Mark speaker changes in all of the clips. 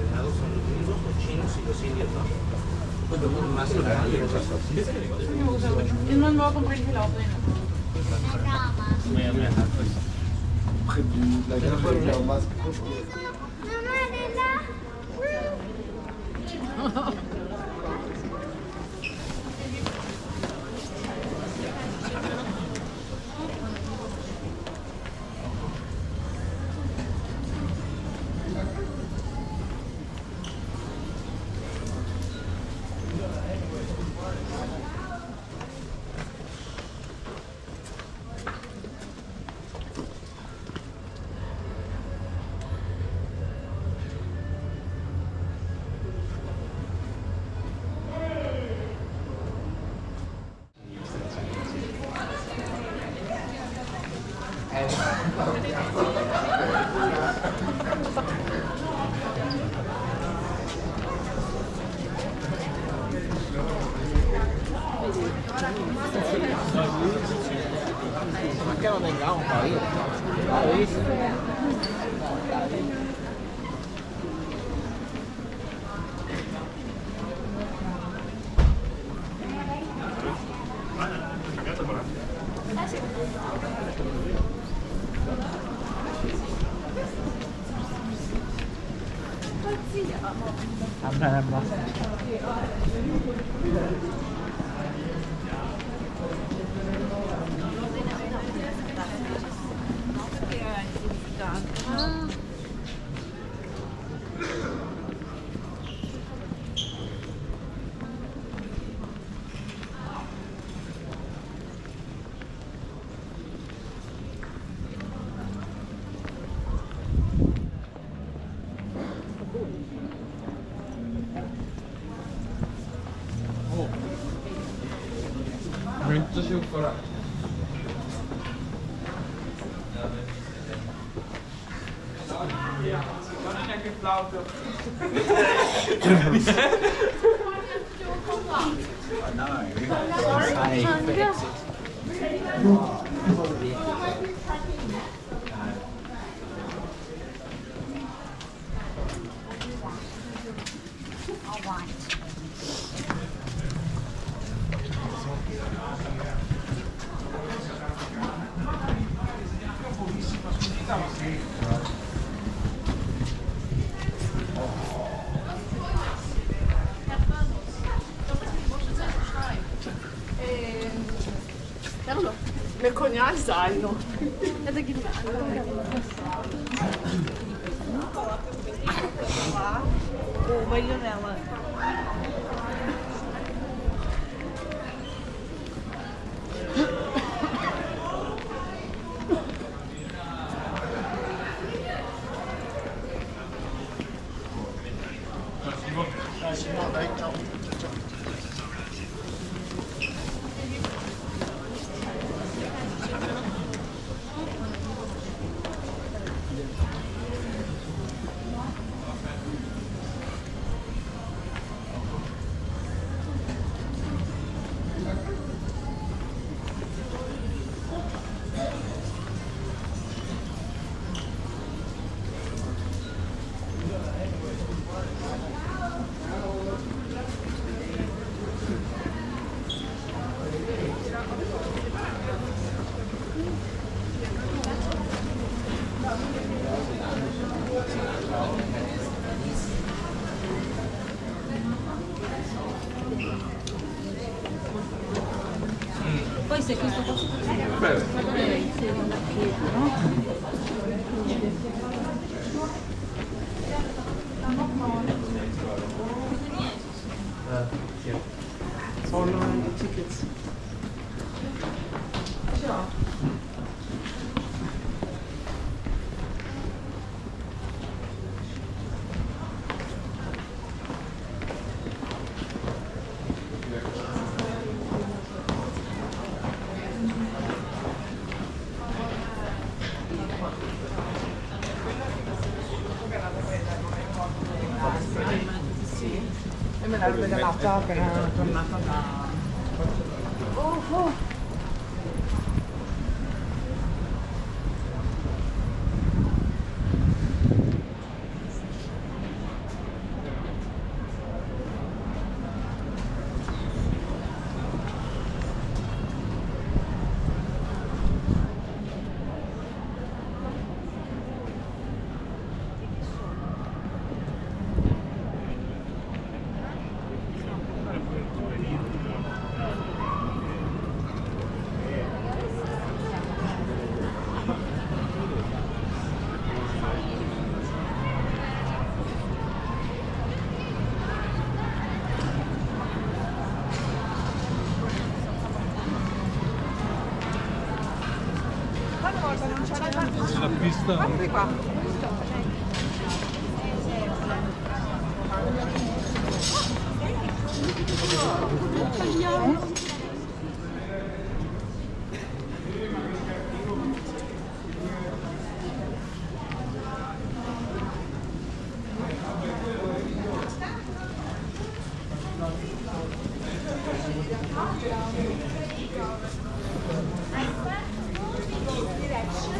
Speaker 1: rellenados son los cochinos y los indios, ¿no? Pues lo más
Speaker 2: Yo no me voy a comprar el helado todavía.
Speaker 3: Ma che non venga un po' io. Hai visto?めっちゃ塩辛い。Non è che flauto.
Speaker 2: Carlo, le cognate sanno. Oh, meglio nella.
Speaker 4: Poi se questo posso fare, no?
Speaker 2: Sono i tickets. E me l'hanno regalata appena tornata da... Guardate qua.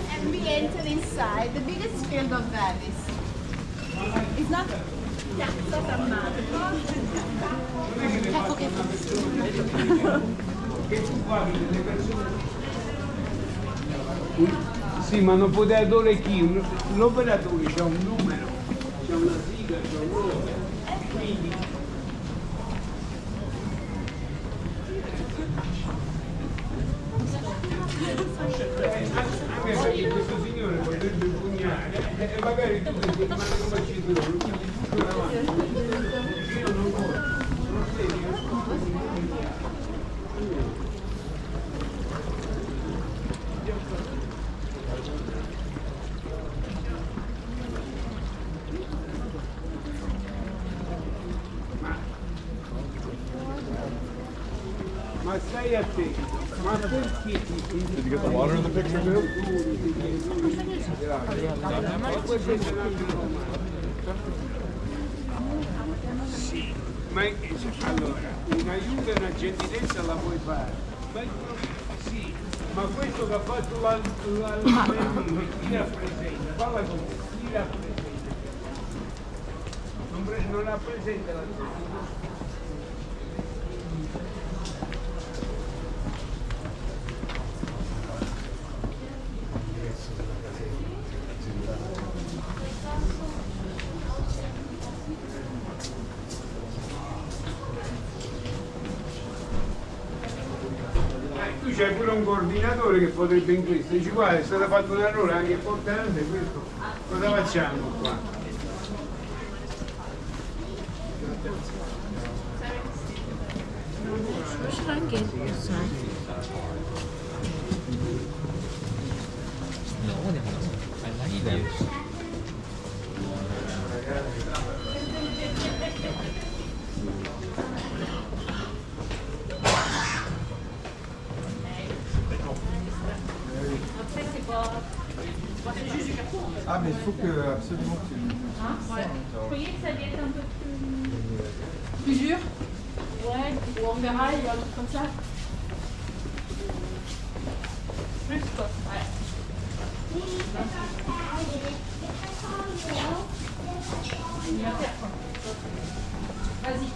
Speaker 5: And we enter inside the biggest field of Venice. It's not Piazza San Marco. Ecco che
Speaker 6: Sì, ma non poteva dare chi? L'operatore c'ha un numero, c'ha una sigla, c'ha un nome. Quindi anche perché questo signore potrebbe pugnare e magari tu ti rimane come ci sono, quindi tutto davanti. Io non voglio, non ma stai attento, ma perché
Speaker 7: Did you get the water in the picture too?
Speaker 6: Sì, ma allora, un aiuto e una gentilezza la puoi fare. Ma, sì, ma questo che ha fatto l'allenatore, chi rappresenta? Parla con me, chi rappresenta? Non rappresenta la tu c'hai pure un coordinatore che potrebbe in questo, dici guarda è stato fatto un errore anche importante questo, cosa facciamo qua?
Speaker 7: Ah, mais il faut que absolument que tu.
Speaker 8: Vous voyez que ça doit être un peu plus...
Speaker 2: Plus dur?
Speaker 8: Ouais, ou en ferraille ou un truc comme ça. Plus quoi, ouais. Il va faire quoi. Vas-y.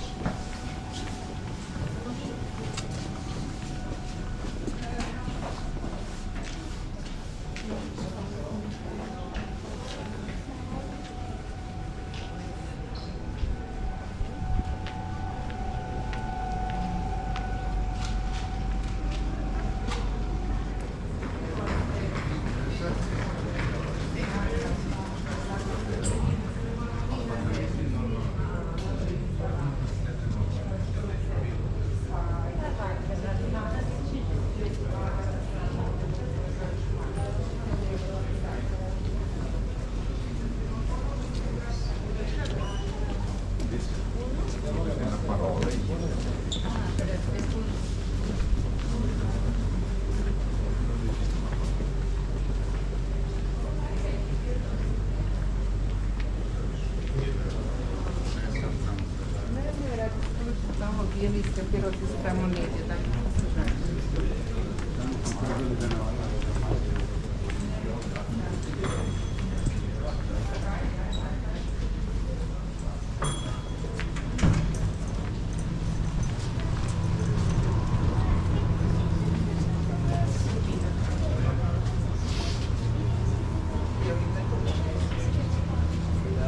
Speaker 2: Via mi scapperò di stramonete, dai.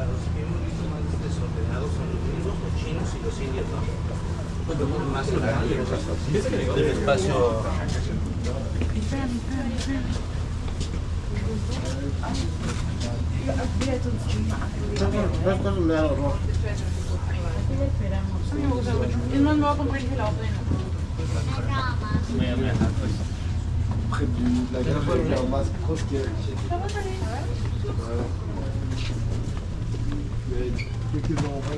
Speaker 1: Los miembros más desordenados son los gringos, los chinos y los indios, ¿no? Más del espacio.
Speaker 2: Il non nuovo con quel filotto.
Speaker 7: Près de la gare, il y a un masque grosse qui est. Quelques endroits.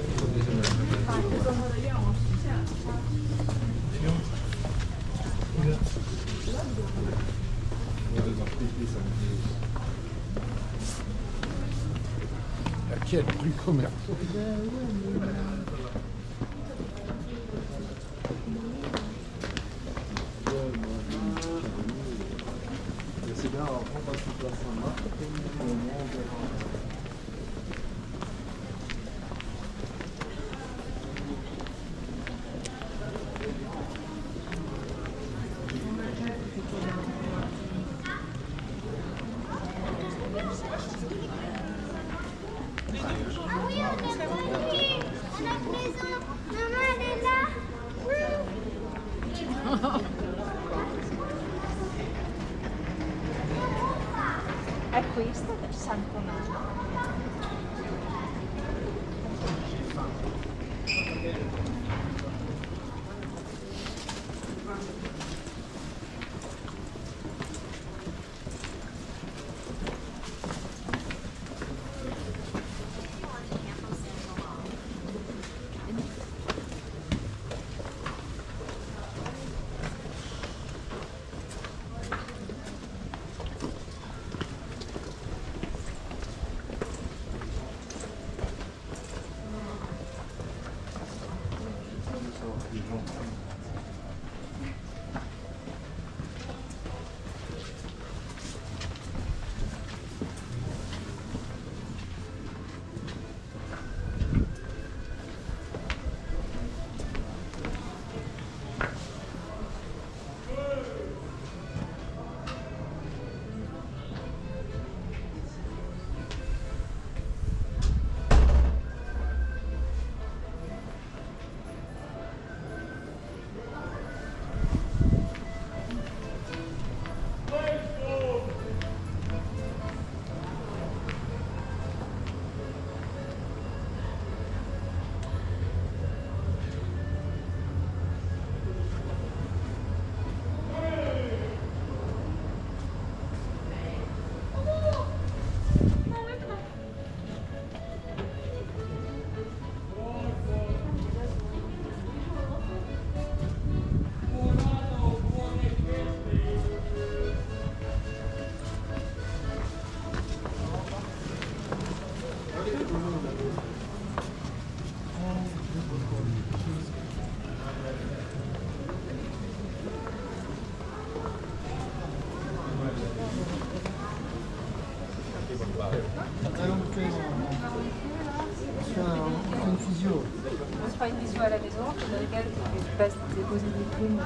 Speaker 7: Quel rue commerce. C'est bien, alors prends pas toute la là.
Speaker 5: Ah oui, on est revenu. Notre maison. Maman, elle est là.
Speaker 2: È questo del San Comando? Une physio. On se fera une visio à la maison, je rigole, je passe déposer des plumes.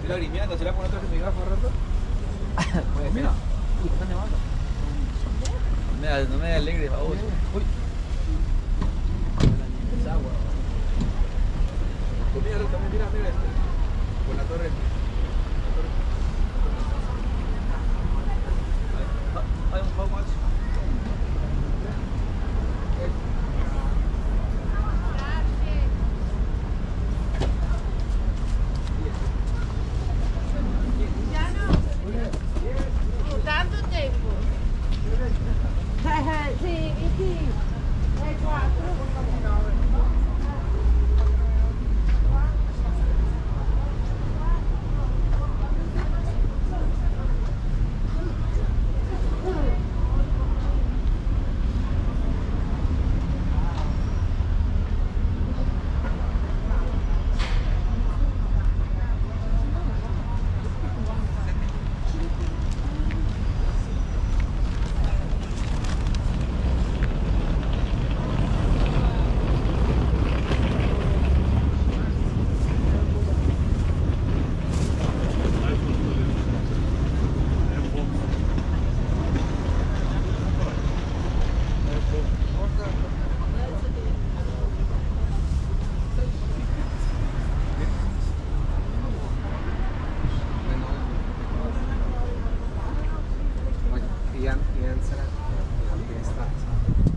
Speaker 3: lagrimeando, ¿será por otra micrófono rato? Pues mira. Uy, está nevando. No me da alegre, baboso. Uy. Es agua. Pues mira, también, mira este. Por la torre. Hay un poco más.
Speaker 5: Tanto tempo. Sì, sì. È 4.
Speaker 3: Ian será la fiesta.